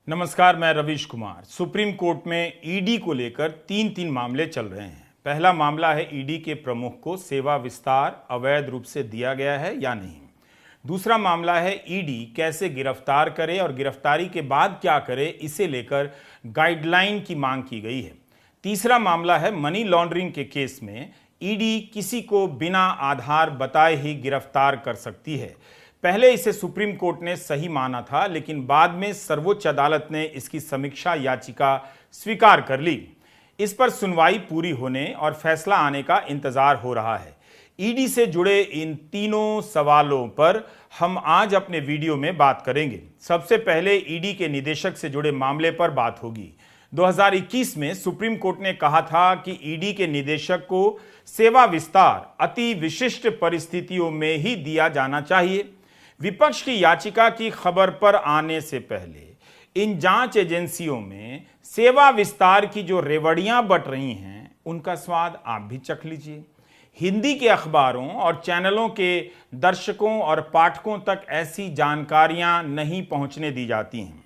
नमस्कार, मैं Ravish Kumar. Supreme court में ईडी को लेकर तीन मामले चल रहे हैं। पहला मामला है ईडी के प्रमुख को सेवा विस्तार अवैध रूप से दिया गया है या नहीं। दूसरा मामला है ईडी कैसे गिरफ्तार करे और गिरफ्तारी के बाद क्या करे, इसे लेकर गाइडलाइन की मांग की गई है। तीसरा मामला है मनी लॉन्ड्रिंग के केस में ईडी किसी को बिना आधार बताए ही गिरफ्तार कर सकती है। पहले इसे सुप्रीम कोर्ट ने सही माना था, लेकिन बाद में सर्वोच्च अदालत ने इसकी समीक्षा याचिका स्वीकार कर ली। इस पर सुनवाई पूरी होने और फैसला आने का इंतजार हो रहा है। ईडी से जुड़े इन तीनों सवालों पर हम आज अपने वीडियो में बात करेंगे। सबसे पहले ईडी के निदेशक से जुड़े मामले पर बात होगी। 2021 में सुप्रीम कोर्ट ने कहा था कि ईडी के निदेशक को सेवा विस्तार अति विशिष्ट परिस्थितियों में ही दिया जाना चाहिए। विपक्ष की याचिका की खबर पर आने से पहले इन जांच एजेंसियों में सेवा विस्तार की जो रेवड़ियां बट रही हैं, उनका स्वाद आप भी चख लीजिए। हिंदी के अखबारों और चैनलों के दर्शकों और पाठकों तक ऐसी जानकारियां नहीं पहुंचने दी जाती हैं,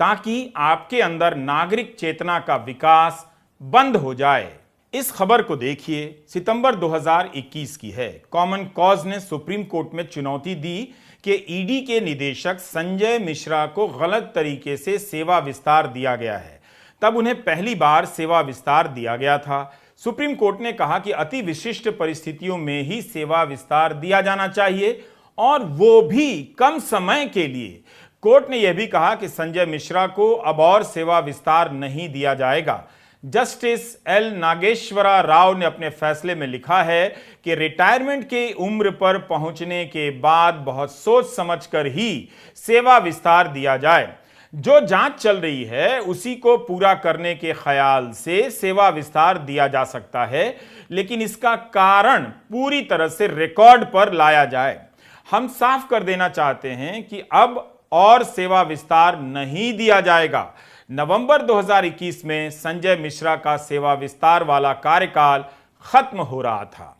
ताकि आपके अंदर नागरिक चेतना का विकास बंद हो जाए। इस खबर को देखिए, सितंबर 2021 की है। कॉमन कॉज ने सुप्रीम कोर्ट में चुनौती दी कि ईडी के निदेशक संजय मिश्रा को गलत तरीके से सेवा विस्तार दिया गया है। तब उन्हें पहली बार सेवा विस्तार दिया गया था। सुप्रीम कोर्ट ने कहा कि अति विशिष्ट परिस्थितियों में ही सेवा विस्तार दिया जाना चाहिए, और वो भी कम समय के लिए। कोर्ट ने यह भी कहा कि संजय मिश्रा को अब और सेवा विस्तार नहीं दिया जाएगा। जस्टिस एल नागेश्वरा राव ने अपने फैसले में लिखा है कि रिटायरमेंट की उम्र पर पहुंचने के बाद बहुत सोच समझकर ही सेवा विस्तार दिया जाए। जो जांच चल रही है उसी को पूरा करने के ख्याल से सेवा विस्तार दिया जा सकता है, लेकिन इसका कारण पूरी तरह से रिकॉर्ड पर लाया जाए। हम साफ कर देना चाहते हैं कि अब और सेवा विस्तार नहीं दिया जाएगा। नवंबर 2021 में संजय मिश्रा का सेवा विस्तार वाला कार्यकाल खत्म हो रहा था।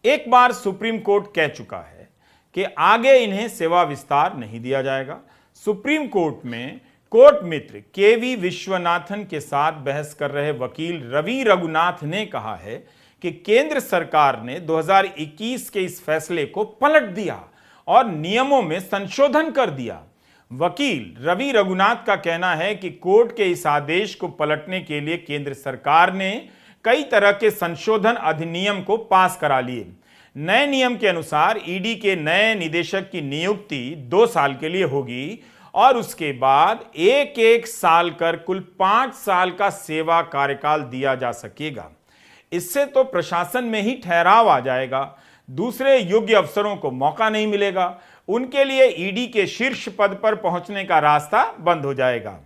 एक बार सुप्रीम कोर्ट कह चुका है कि आगे इन्हें सेवा विस्तार नहीं दिया जाएगा। सुप्रीम कोर्ट में कोर्ट मित्र केवी विश्वनाथन के साथ बहस कर रहे वकील रवि रघुनाथ ने कहा है कि केंद्र सरकार ने 2021 के इस फैसले को पलट दिया और नियमों में संशोधन कर दिया। वकील रवि रघुनाथ का कहना है कि कोर्ट के इस आदेश को पलटने के लिए केंद्र सरकार ने कई तरह के संशोधन अधिनियम को पास करा लिए। नए नियम के अनुसार ईडी के नए निदेशक की नियुक्ति 2 साल के लिए होगी और उसके बाद एक साल कर कुल 5 साल का सेवा कार्यकाल दिया जा सकेगा। इससे तो प्रशासन में ही ठहराव आ जाएगा, दूसरे योग्य अफसरों को मौका नहीं मिलेगा। उनके लिए ईडी के शीर्ष पद पर पहुंचने का रास्ता बंद हो जाएगा।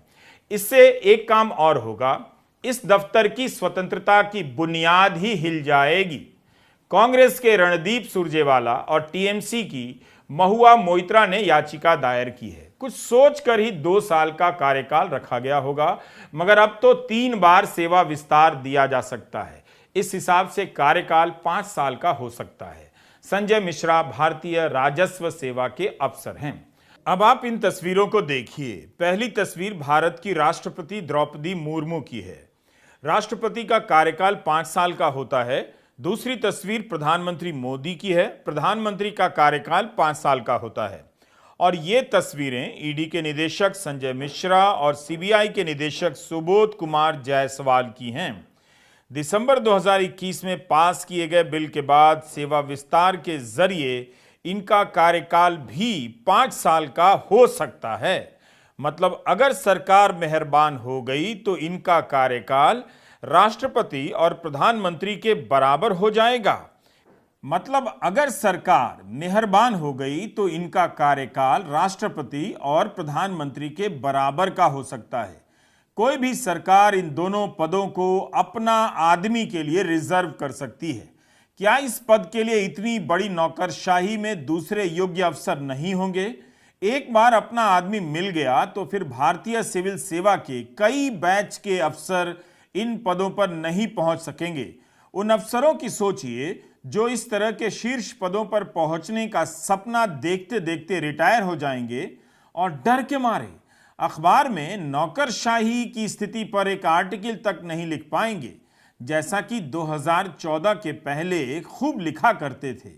इससे एक काम और होगा, इस दफ्तर की स्वतंत्रता की बुनियाद ही हिल जाएगी। कांग्रेस के रणदीप सुरजेवाला और टीएमसी की महुआ मोइत्रा ने याचिका दायर की है। कुछ सोचकर ही 2 साल का कार्यकाल रखा गया होगा, मगर अब तो 3 बार सेवा विस्तार दिया जा सकता है। इस हिसाब से कार्यकाल 5 साल का हो सकता है। संजय मिश्रा भारतीय राजस्व सेवा के अफसर हैं। अब आप इन तस्वीरों को देखिए। पहली तस्वीर भारत की राष्ट्रपति द्रौपदी मुर्मू की है। राष्ट्रपति का कार्यकाल 5 साल का होता है। दूसरी तस्वीर प्रधानमंत्री मोदी की है। प्रधानमंत्री का कार्यकाल 5 साल का होता है। और ये तस्वीरें ईडी के निदेशक संजय मिश्रा और सीबीआई के निदेशक सुबोध कुमार जायसवाल की हैं। दिसंबर 2021 में पास किए गए बिल के बाद सेवा विस्तार के जरिए इनका कार्यकाल भी 5 साल का हो सकता है। मतलब अगर सरकार मेहरबान हो गई तो इनका कार्यकाल राष्ट्रपति और प्रधानमंत्री के बराबर हो जाएगा। मतलब अगर सरकार मेहरबान हो गई तो इनका कार्यकाल राष्ट्रपति और प्रधानमंत्री के बराबर का हो सकता है। कोई भी सरकार इन दोनों पदों को अपना आदमी के लिए रिजर्व कर सकती है। क्या इस पद के लिए इतनी बड़ी नौकरशाही में दूसरे योग्य अफसर नहीं होंगे? एक बार अपना आदमी मिल गया तो फिर भारतीय सिविल सेवा के कई बैच के अफसर इन पदों पर नहीं पहुंच सकेंगे। उन अफसरों की सोचिए जो इस तरह के शीर्ष पदों पर पहुंचने का सपना देखते देखते रिटायर हो जाएंगे और डर के मारे अखबार में नौकरशाही की स्थिति पर एक आर्टिकल तक नहीं लिख पाएंगे, जैसा कि 2014 के पहले खूब लिखा करते थे।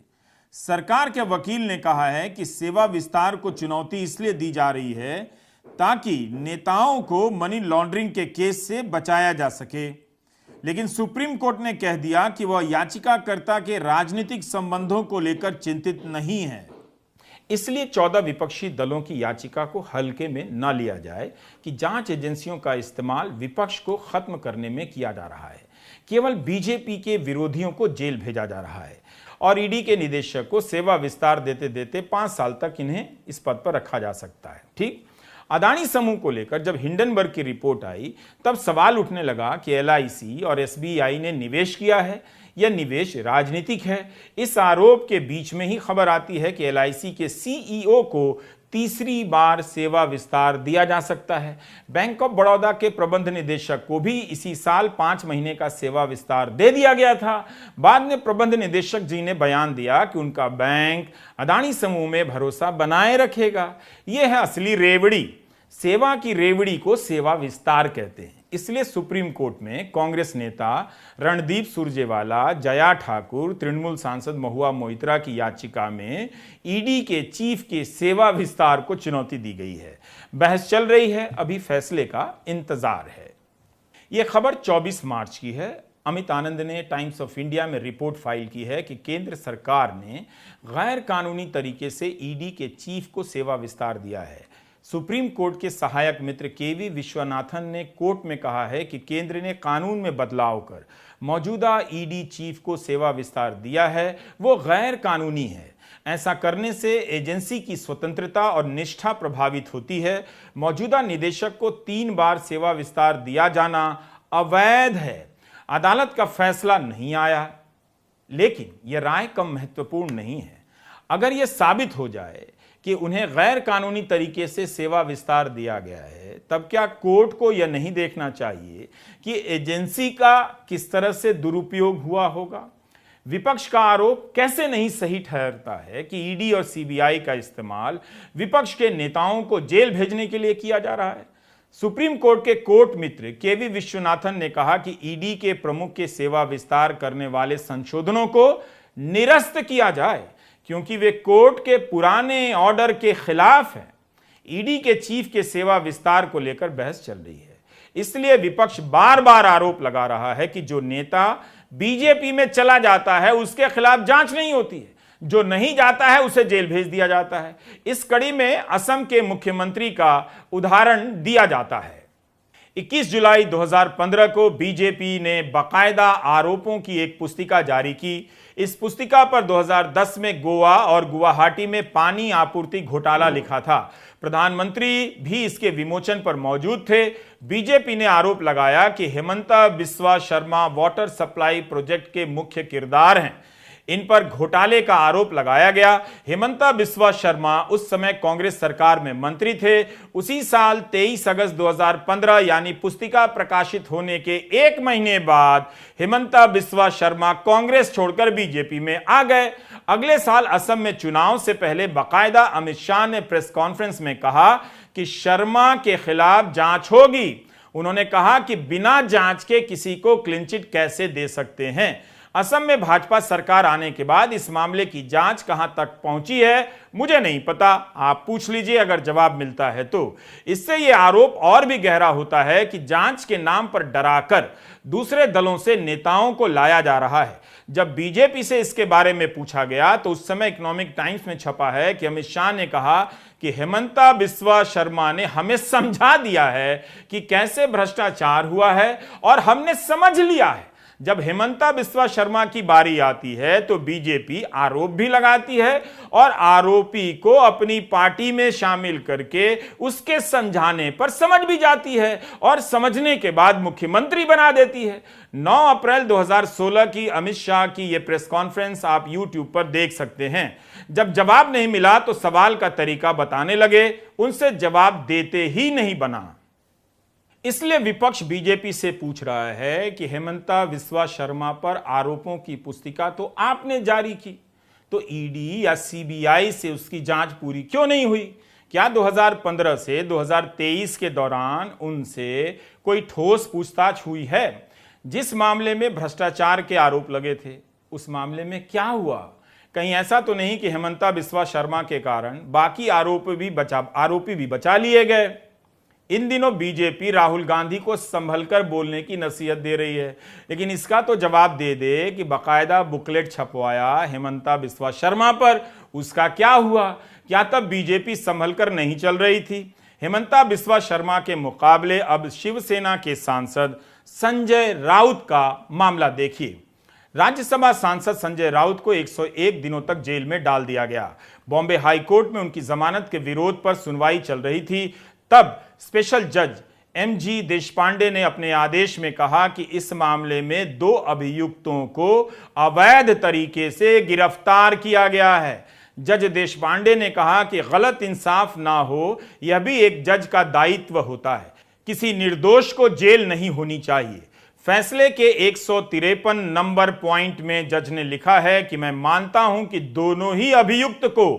सरकार के वकील ने कहा है कि सेवा विस्तार को चुनौती इसलिए दी जा रही है ताकि नेताओं को मनी लॉन्ड्रिंग के केस से बचाया जा सके, लेकिन सुप्रीम कोर्ट ने कह दिया कि वह याचिकाकर्ता के राजनीतिक संबंधों को लेकर चिंतित नहीं है। इसलिए 14 विपक्षी दलों की याचिका को हल्के में न लिया जाए कि जांच एजेंसियों का इस्तेमाल विपक्ष को खत्म करने में किया जा रहा है। केवल बीजेपी के विरोधियों को जेल भेजा जा रहा है और ईडी के निदेशक को सेवा विस्तार देते देते 5 साल तक इन्हें इस पद पर रखा जा सकता है। ठीक, अदानी समूह को लेकर जब हिंडनबर्ग की रिपोर्ट आई तब सवाल उठने लगा कि एलआईसी और एसबीआई ने निवेश किया है, यह निवेश राजनीतिक है। इस आरोप के बीच में ही खबर आती है कि एलआईसी के सीईओ को तीसरी बार सेवा विस्तार दिया जा सकता है। बैंक ऑफ बड़ौदा के प्रबंध निदेशक को भी इसी साल 5 महीने का सेवा विस्तार दे दिया गया था। बाद में प्रबंध निदेशक जी ने बयान दिया कि उनका बैंक अदानी समूह में भरोसा बनाए रखेगा। यह है असली रेवड़ी। सेवा की रेवड़ी को सेवा विस्तार कहते हैं। इसलिए सुप्रीम कोर्ट में कांग्रेस नेता रणदीप सुरजेवाला, जया ठाकुर, तृणमूल सांसद महुआ मोइत्रा की याचिका में ईडी के चीफ के सेवा विस्तार को चुनौती दी गई है। बहस चल रही है, अभी फैसले का इंतजार है। यह खबर 24 मार्च की है। अमित आनंद ने टाइम्स ऑफ इंडिया में रिपोर्ट फाइल की है कि केंद्र सरकार ने गैर कानूनी तरीके से ईडी के चीफ को सेवा विस्तार दिया है। सुप्रीम कोर्ट के सहायक मित्र केवी विश्वनाथन ने कोर्ट में कहा है कि केंद्र ने कानून में बदलाव कर मौजूदा ईडी चीफ को सेवा विस्तार दिया है, वो गैर कानूनी है। ऐसा करने से एजेंसी की स्वतंत्रता और निष्ठा प्रभावित होती है। मौजूदा निदेशक को 3 बार सेवा विस्तार दिया जाना अवैध है। अदालत का फैसला नहीं आया, लेकिन यह राय कम महत्वपूर्ण नहीं है। अगर यह साबित हो जाए कि उन्हें गैर कानूनी तरीके से सेवा विस्तार दिया गया है, तब क्या कोर्ट को यह नहीं देखना चाहिए कि एजेंसी का किस तरह से दुरुपयोग हुआ होगा? विपक्ष का आरोप कैसे नहीं सही ठहरता है कि ईडी और सीबीआई का इस्तेमाल विपक्ष के नेताओं को जेल भेजने के लिए किया जा रहा है। सुप्रीम कोर्ट के कोर्ट मित्र केवी विश्वनाथन ने कहा कि ईडी के प्रमुख के सेवा विस्तार करने वाले संशोधनों को निरस्त किया जाए, क्योंकि वे कोर्ट के पुराने ऑर्डर के खिलाफ हैं। ईडी के चीफ के सेवा विस्तार को लेकर बहस चल रही है। इसलिए विपक्ष बार बार आरोप लगा रहा है कि जो नेता बीजेपी में चला जाता है उसके खिलाफ जांच नहीं होती है, जो नहीं जाता है उसे जेल भेज दिया जाता है। इस कड़ी में असम के मुख्यमंत्री का उदाहरण दिया जाता है। 21 जुलाई 2015 को बीजेपी ने बाकायदा आरोपों की एक पुस्तिका जारी की। इस पुस्तिका पर 2010 में गोवा और गुवाहाटी में पानी आपूर्ति घोटाला लिखा था। प्रधानमंत्री भी इसके विमोचन पर मौजूद थे। बीजेपी ने आरोप लगाया कि Himanta Biswa Sarma water supply project के मुख्य किरदार हैं। इन पर घोटाले का आरोप लगाया गया। हेमंता बिस्वा शर्मा उस समय कांग्रेस सरकार में मंत्री थे। उसी साल 23 अगस्त 2015 यानी पुस्तिका प्रकाशित होने के 1 महीने बाद हेमंता बिस्वा शर्मा कांग्रेस छोड़कर बीजेपी में आ गए। अगले साल असम में चुनाव से पहले बाकायदा अमित शाह ने प्रेस कॉन्फ्रेंस में कहा कि शर्मा के खिलाफ जांच होगी। उन्होंने कहा कि बिना जांच के किसी को क्लीन चिट कैसे दे सकते हैं। असम में भाजपा सरकार आने के बाद इस मामले की जांच कहां तक पहुंची है मुझे नहीं पता, आप पूछ लीजिए अगर जवाब मिलता है तो। इससे यह आरोप और भी गहरा होता है कि जांच के नाम पर डराकर दूसरे दलों से नेताओं को लाया जा रहा है। जब बीजेपी से इसके बारे में पूछा गया तो उस समय इकोनॉमिक टाइम्स में छपा है कि अमित शाह ने कहा कि हेमंता बिस्वा शर्मा ने हमें समझा दिया है कि कैसे भ्रष्टाचार हुआ है और हमने समझ लिया है। जब हेमंता बिस्वा शर्मा की बारी आती है तो बीजेपी आरोप भी लगाती है और आरोपी को अपनी पार्टी में शामिल करके उसके समझाने पर समझ भी जाती है और समझने के बाद मुख्यमंत्री बना देती है। 9 अप्रैल 2016 की अमित शाह की यह प्रेस कॉन्फ्रेंस आप YouTube पर देख सकते हैं। जब जवाब नहीं मिला तो सवाल का तरीका बताने लगे, उनसे जवाब देते ही नहीं बना। इसलिए विपक्ष बीजेपी से पूछ रहा है कि हेमंता बिस्वा शर्मा पर आरोपों की पुस्तिका तो आपने जारी की, तो ईडी या सीबीआई से उसकी जांच पूरी क्यों नहीं हुई? क्या 2015 से 2023 के दौरान उनसे कोई ठोस पूछताछ हुई है? जिस मामले में भ्रष्टाचार के आरोप लगे थे, उस मामले में क्या हुआ? कहीं ऐसा तो नहीं कि हेमंता बिस्वा शर्मा के कारण बाकी आरोपी भी बचा लिए गए? इन दिनों बीजेपी राहुल गांधी को संभलकर बोलने की नसीहत दे रही है, लेकिन इसका तो जवाब दे दे कि बकायदा बुकलेट छपवाया हेमंता बिस्वा शर्मा पर, उसका क्या हुआ? क्या तब बीजेपी संभलकर नहीं चल रही थी? हेमंता बिस्वा शर्मा के मुकाबले अब शिवसेना के सांसद संजय राउत का मामला देखिए। राज्यसभा सांसद संजय राउत को 101 दिनों तक जेल में डाल दिया गया। बॉम्बे हाई कोर्ट में उनकी जमानत के विरोध पर सुनवाई चल रही थी। तब स्पेशल जज एमजी देशपांडे ने अपने आदेश में कहा कि इस मामले में 2 अभियुक्तों को अवैध तरीके से गिरफ्तार किया गया है। जज देशपांडे ने कहा कि गलत इंसाफ ना हो, यह भी एक जज का दायित्व होता है। किसी निर्दोष को जेल नहीं होनी चाहिए। फैसले के 153 नंबर पॉइंट में जज ने लिखा है कि मैं मानता हूं कि दोनों ही अभियुक्त को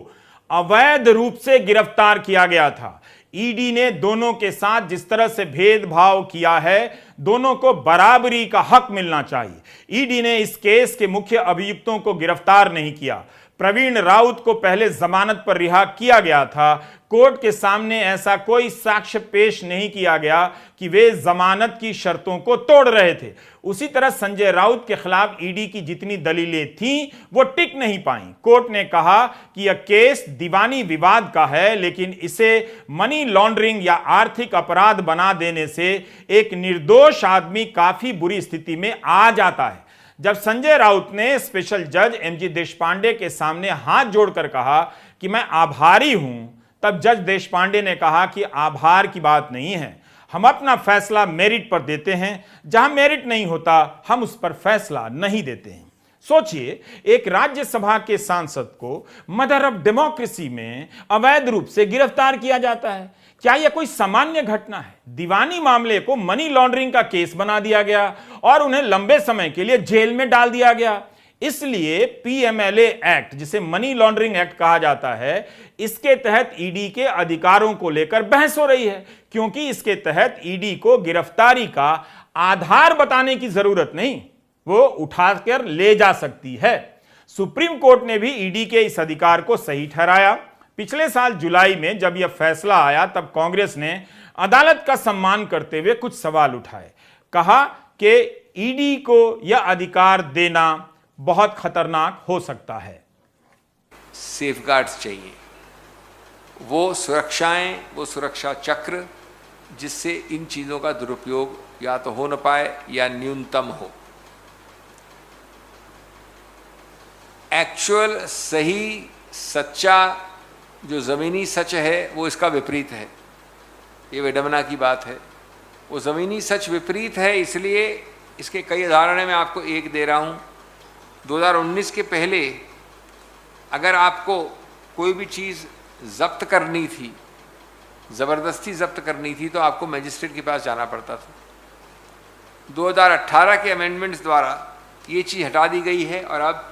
अवैध रूप से गिरफ्तार किया गया था। ईडी ने दोनों के साथ जिस तरह से भेदभाव किया है, दोनों को बराबरी का हक मिलना चाहिए। ईडी ने इस केस के मुख्य अभियुक्तों को गिरफ्तार नहीं किया। प्रवीण राउत को पहले जमानत पर रिहा किया गया था। कोर्ट के सामने ऐसा कोई साक्ष्य पेश नहीं किया गया कि वे जमानत की शर्तों को तोड़ रहे थे। उसी तरह संजय राउत के खिलाफ ईडी की जितनी दलीलें थीं, वो टिक नहीं पाईं। कोर्ट ने कहा कि यह केस दीवानी विवाद का है, लेकिन इसे मनी लॉन्ड्रिंग या आर्थिक अपराध बना देने से एक निर्दोष आदमी काफी बुरी स्थिति में आ जाता है। जब संजय राउत ने स्पेशल जज एमजी देशपांडे के सामने हाथ जोड़कर कहा कि मैं आभारी हूं, तब जज देशपांडे ने कहा कि आभार की बात नहीं है, हम अपना फैसला मेरिट पर देते हैं। जहां मेरिट नहीं होता, हम उस पर फैसला नहीं देते हैं। सोचिए, एक राज्यसभा के सांसद को मदर ऑफ डेमोक्रेसी में अवैध रूप से गिरफ्तार किया जाता है। क्या यह कोई सामान्य घटना है? दीवानी मामले को मनी लॉन्ड्रिंग का केस बना दिया गया और उन्हें लंबे समय के लिए जेल में डाल दिया गया। इसलिए पीएमएलए एक्ट, जिसे मनी लॉन्ड्रिंग एक्ट कहा जाता है, इसके तहत ईडी के अधिकारों को लेकर बहस हो रही है, क्योंकि इसके तहत ईडी को गिरफ्तारी का आधार बताने की जरूरत नहीं, वो उठाकर ले जा सकती है। सुप्रीम कोर्ट ने भी ईडी के इस अधिकार को सही ठहराया। पिछले साल जुलाई में जब यह फैसला आया, तब कांग्रेस ने अदालत का सम्मान करते हुए कुछ सवाल उठाए। कहा कि ईडी को यह अधिकार देना बहुत खतरनाक हो सकता है। सेफगार्ड्स चाहिए, वो सुरक्षाएं, वो सुरक्षा चक्र जिससे इन चीज़ों का दुरुपयोग या तो हो न पाए या न्यूनतम हो। एक्चुअल सही सच्चा जो ज़मीनी सच है वो इसका विपरीत है। ये विडंबना की बात है, वो ज़मीनी सच विपरीत है। इसलिए इसके कई उदाहरण मैं आपको एक दे रहा हूँ। 2019 के पहले अगर आपको कोई भी चीज़ जब्त करनी थी, ज़बरदस्ती जब्त करनी थी, तो आपको मजिस्ट्रेट के पास जाना पड़ता था। 2018 के अमेंडमेंट्स द्वारा ये चीज़ हटा दी गई है और अब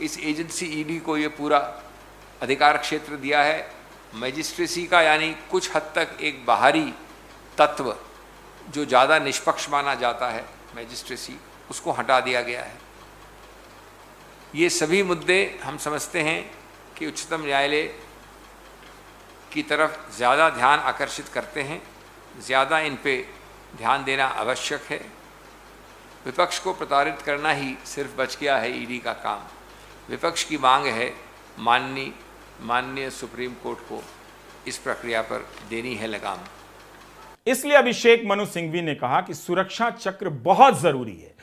इस एजेंसी ईडी को ये पूरा अधिकार क्षेत्र दिया है मजिस्ट्रेसी का, यानी कुछ हद तक एक बाहरी तत्व जो ज़्यादा निष्पक्ष माना जाता है मजिस्ट्रेसी, उसको हटा दिया गया है। ये सभी मुद्दे हम समझते हैं कि उच्चतम न्यायालय की तरफ ज़्यादा ध्यान आकर्षित करते हैं, ज़्यादा इन पे ध्यान देना आवश्यक है। विपक्ष को प्रताड़ित करना ही सिर्फ बच गया है ईडी का काम। विपक्ष की मांग है माननीय सुप्रीम कोर्ट को इस प्रक्रिया पर देनी है लगाम। इसलिए अभिषेक मनु सिंघवी ने कहा कि सुरक्षा चक्र बहुत जरूरी है।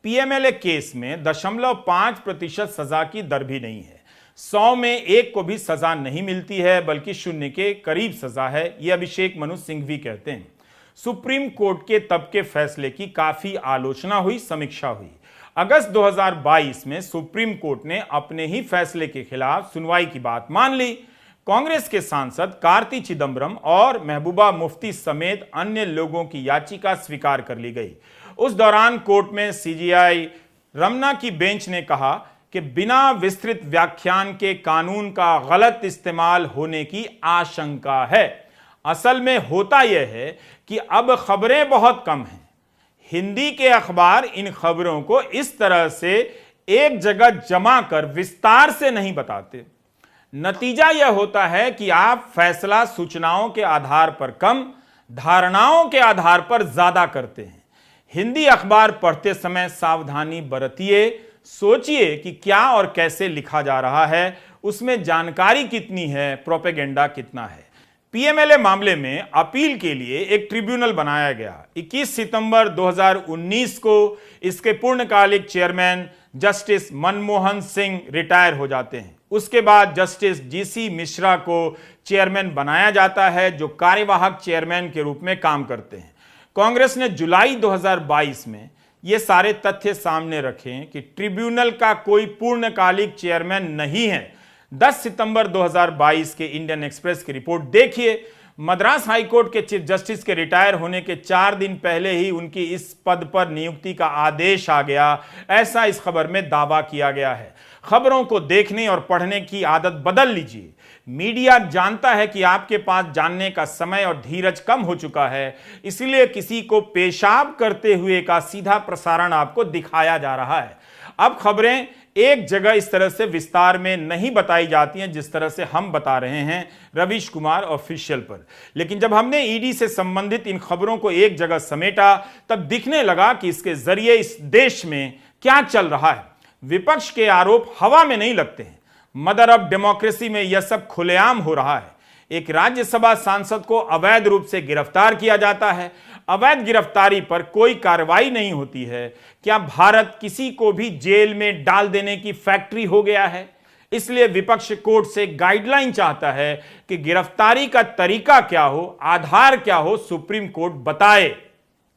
पीएमएलए केस में 0.5% सजा की दर भी नहीं है। 100 में 1 को भी सजा नहीं मिलती है, बल्कि 0 के करीब सजा है, यह अभिषेक मनु सिंघवी कहते हैं। सुप्रीम कोर्ट के तब के फैसले की काफी आलोचना हुई, समीक्षा हुई। अगस्त 2022 में सुप्रीम कोर्ट ने अपने ही फैसले के खिलाफ सुनवाई की बात मान ली। कांग्रेस के सांसद कार्ति चिदंबरम और महबूबा मुफ्ती समेत अन्य लोगों की याचिका स्वीकार कर ली गई। उस दौरान कोर्ट में सीजेआई रमना की बेंच ने कहा कि बिना विस्तृत व्याख्यान के कानून का गलत इस्तेमाल होने की आशंका है। असल में होता यह है कि अब खबरें बहुत कम हैं। हिंदी के अखबार इन खबरों को इस तरह से एक जगह जमा कर विस्तार से नहीं बताते। नतीजा यह होता है कि आप फैसला सूचनाओं के आधार पर कम, धारणाओं के आधार पर ज्यादा करते हैं। हिंदी अखबार पढ़ते समय सावधानी बरतिए, सोचिए कि क्या और कैसे लिखा जा रहा है, उसमें जानकारी कितनी है, प्रोपेगेंडा कितना है। पीएमएलए मामले में अपील के लिए एक ट्रिब्यूनल बनाया गया। 21 सितंबर 2019 को इसके पूर्णकालिक chairman justice Manmohan Singh retire हो जाते हैं। उसके बाद जस्टिस जीसी मिश्रा को चेयरमैन बनाया जाता है, जो कार्यवाहक चेयरमैन के रूप में काम करते हैं। कांग्रेस ने जुलाई 2022 में ये सारे तथ्य सामने रखे कि ट्रिब्यूनल का कोई पूर्णकालिक चेयरमैन नहीं है। 10 सितंबर 2022 के इंडियन एक्सप्रेस की रिपोर्ट देखिए। मद्रास हाईकोर्ट के चीफ जस्टिस के रिटायर होने के 4 दिन पहले ही उनकी इस पद पर नियुक्ति का आदेश आ गया, ऐसा इस खबर में दावा किया गया है। खबरों को देखने और पढ़ने की आदत बदल लीजिए। मीडिया जानता है कि आपके पास जानने का समय और धीरज कम हो चुका है, इसलिए किसी को पेशाब करते हुए का सीधा प्रसारण आपको दिखाया जा रहा है। अब खबरें एक जगह इस तरह से विस्तार में नहीं बताई जाती हैं जिस तरह से हम बता रहे हैं रवीश कुमार ऑफिशियल पर। लेकिन जब हमने ईडी से संबंधित इन खबरों को एक जगह समेटा, तब दिखने लगा कि इसके जरिए इस देश में क्या चल रहा है। विपक्ष के आरोप हवा में नहीं लगते हैं। मदर ऑफ डेमोक्रेसी में यह सब खुलेआम हो रहा है। एक राज्यसभा सांसद को अवैध रूप से गिरफ्तार किया जाता है। अवैध गिरफ्तारी पर कोई कार्रवाई नहीं होती है। क्या भारत किसी को भी जेल में डाल देने की फैक्ट्री हो गया है? इसलिए विपक्ष कोर्ट से गाइडलाइन चाहता है कि गिरफ्तारी का तरीका क्या हो, आधार क्या हो, सुप्रीम कोर्ट बताए।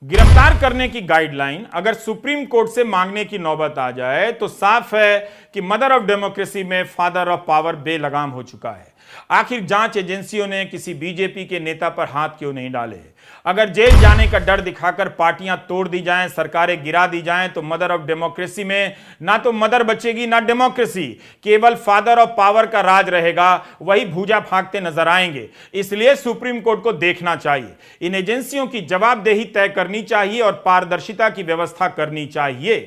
गिरफ्तार करने की गाइडलाइन अगर सुप्रीम कोर्ट से मांगने की नौबत आ जाए तो साफ है कि मदर ऑफ डेमोक्रेसी में फादर ऑफ पावर बेलगाम हो चुका है। आखिर जांच एजेंसियों ने किसी बीजेपी के नेता पर हाथ क्यों नहीं डाले? अगर जेल जाने का डर दिखाकर पार्टियां तोड़ दी जाएं, सरकारें गिरा दी जाएं, तो मदर ऑफ डेमोक्रेसी में ना तो मदर बचेगी ना डेमोक्रेसी, केवल फादर ऑफ पावर का राज रहेगा। वही भूजा फांकते नजर आएंगे। इसलिए सुप्रीम कोर्ट को देखना चाहिए। इन एजेंसियों की जवाबदेही तय करनी चाहिए और पारदर्शिता की व्यवस्था करनी चाहिए।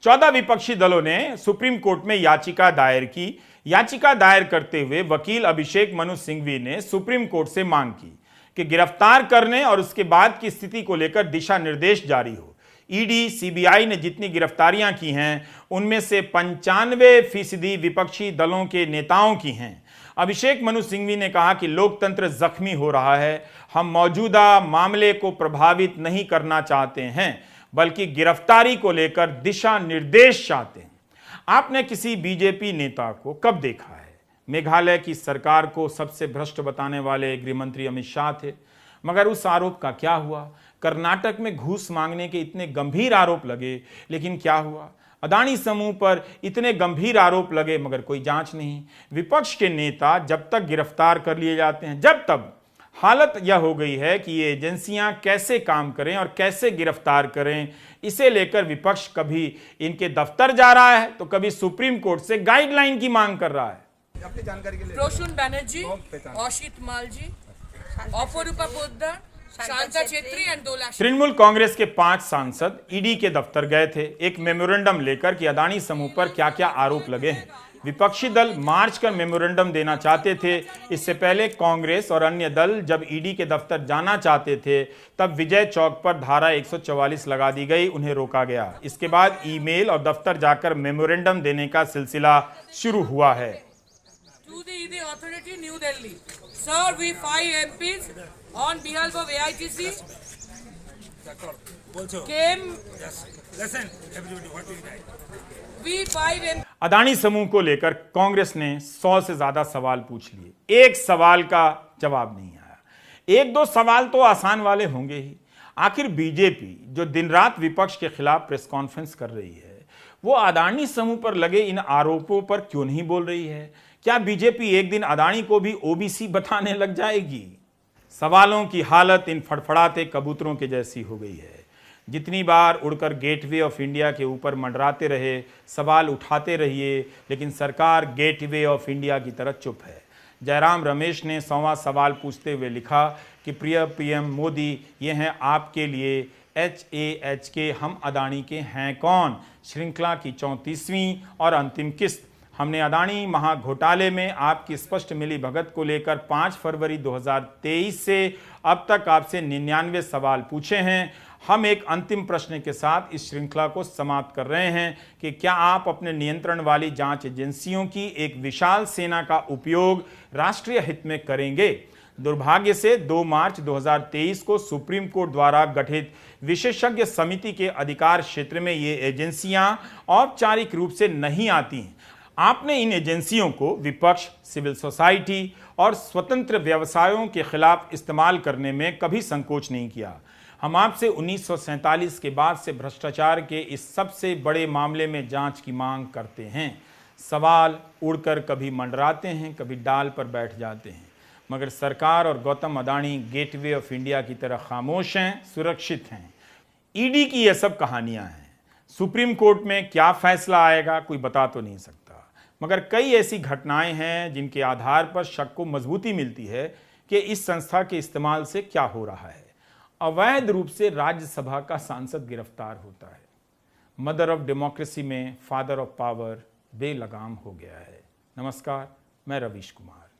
14 विपक्षी दलों ने सुप्रीम कोर्ट में याचिका दायर की। याचिका दायर करते हुए वकील अभिषेक मनु सिंघवी ने सुप्रीम कोर्ट से मांग की कि गिरफ्तार करने और उसके बाद की स्थिति को लेकर दिशा निर्देश जारी हो। ईडी, सीबीआई ने जितनी गिरफ्तारियां की हैं, उनमें से 95% विपक्षी दलों के नेताओं की हैं। अभिषेक मनु सिंघवी ने कहा कि लोकतंत्र जख्मी हो रहा है। हम मौजूदा मामले को प्रभावित नहीं करना चाहते हैं, बल्कि गिरफ्तारी को लेकर दिशा निर्देश चाहते हैं। आपने किसी बीजेपी नेता को कब देखा है? मेघालय की सरकार को सबसे भ्रष्ट बताने वाले गृहमंत्री अमित शाह थे, मगर उस आरोप का क्या हुआ? कर्नाटक में घूस मांगने के इतने गंभीर आरोप लगे, लेकिन क्या हुआ? अदानी समूह पर इतने गंभीर आरोप लगे, मगर कोई जांच नहीं। विपक्ष के नेता जब तक गिरफ्तार कर लिए जाते हैं, जब तक हालत यह हो गई है कि ये एजेंसियां कैसे काम करें और कैसे गिरफ्तार करें, इसे लेकर विपक्ष कभी इनके दफ्तर जा रहा है तो कभी सुप्रीम कोर्ट से गाइडलाइन की मांग कर रहा है। प्रोशुन बैनर्जी, औशित मालजी, अपरूपा पोद्दार, शांता छेत्री एंड 2 लाख। तृणमूल कांग्रेस के 5 सांसद ईडी के दफ्तर गए थे एक मेमोरेंडम लेकर कि अदानी समूह पर क्या क्या आरोप लगे हैं। विपक्षी दल मार्च कर मेमोरेंडम देना चाहते थे। इससे पहले कांग्रेस और अन्य दल जब ईडी के दफ्तर जाना चाहते थे, तब विजय चौक पर धारा 144 लगा दी गई, उन्हें रोका गया। इसके बाद ईमेल और दफ्तर जाकर मेमोरेंडम देने का सिलसिला शुरू हुआ है। To the ED authority, New Delhi. Sir, we 5 MPs on behalf of AITC came. Listen, everybody, what is that? We 5 MPs. Adani समूह को लेकर कांग्रेस ने 100 से ज्यादा सवाल पूछ लिए। एक सवाल का जवाब नहीं आया। 1-2 सवाल तो आसान वाले होंगे ही। आखिर बीजेपी जो दिन रात विपक्ष के खिलाफ प्रेस कॉन्फ्रेंस कर रही है, वो अदानी समूह पर लगे इन आरोपों पर क्यों नहीं बोल रही है? क्या बीजेपी एक दिन अदानी को भी ओबीसी बताने लग जाएगी? सवालों की हालत इन फड़फड़ाते कबूतरों के जैसी हो गई है। जितनी बार उड़कर गेटवे ऑफ इंडिया के ऊपर मंडराते रहे, सवाल उठाते रहिए, लेकिन सरकार गेटवे ऑफ इंडिया की तरह चुप है। जयराम रमेश ने 100वां सवाल पूछते हुए लिखा कि प्रिय पीएम मोदी, ये हैं आपके लिए HAHK, हम अदानी के हैं कौन, श्रृंखला की 34वीं और अंतिम किस्त। हमने अदानी महाघोटाले में आपकी स्पष्ट मिलीभगत को लेकर 5 फरवरी 2023 से अब तक आपसे 99 सवाल पूछे हैं। हम एक अंतिम प्रश्न के साथ इस श्रृंखला को समाप्त कर रहे हैं कि क्या आप अपने नियंत्रण वाली जांच एजेंसियों की एक विशाल सेना का उपयोग राष्ट्रीय हित में करेंगे। दुर्भाग्य से 2 मार्च 2023 को सुप्रीम कोर्ट द्वारा गठित विशेषज्ञ समिति के अधिकार क्षेत्र में ये एजेंसियां औपचारिक रूप से नहीं आती हैं। आपने इन एजेंसियों को विपक्ष, सिविल सोसाइटी और स्वतंत्र व्यवसायों के खिलाफ इस्तेमाल करने में कभी संकोच नहीं किया। हम आपसे 1947 के बाद से भ्रष्टाचार के इस सबसे बड़े मामले में जांच की मांग करते हैं। सवाल उड़कर कभी मंडराते हैं, कभी डाल पर बैठ जाते हैं, मगर सरकार और Gautam Adani gateway of India की तरह खामोश हैं, सुरक्षित हैं। ईडी की ये सब कहानियां हैं। सुप्रीम कोर्ट में क्या फैसला आएगा कोई बता तो नहीं सकता, मगर कई ऐसी घटनाएं हैं जिनके आधार पर शक को मजबूती मिलती है कि इस संस्था के इस्तेमाल से क्या हो रहा है। अवैध रूप से राज्यसभा का सांसद गिरफ्तार होता है। मदर ऑफ डेमोक्रेसी में फादर ऑफ पावर बेलगाम हो गया है। नमस्कार, मैं रवीश कुमार।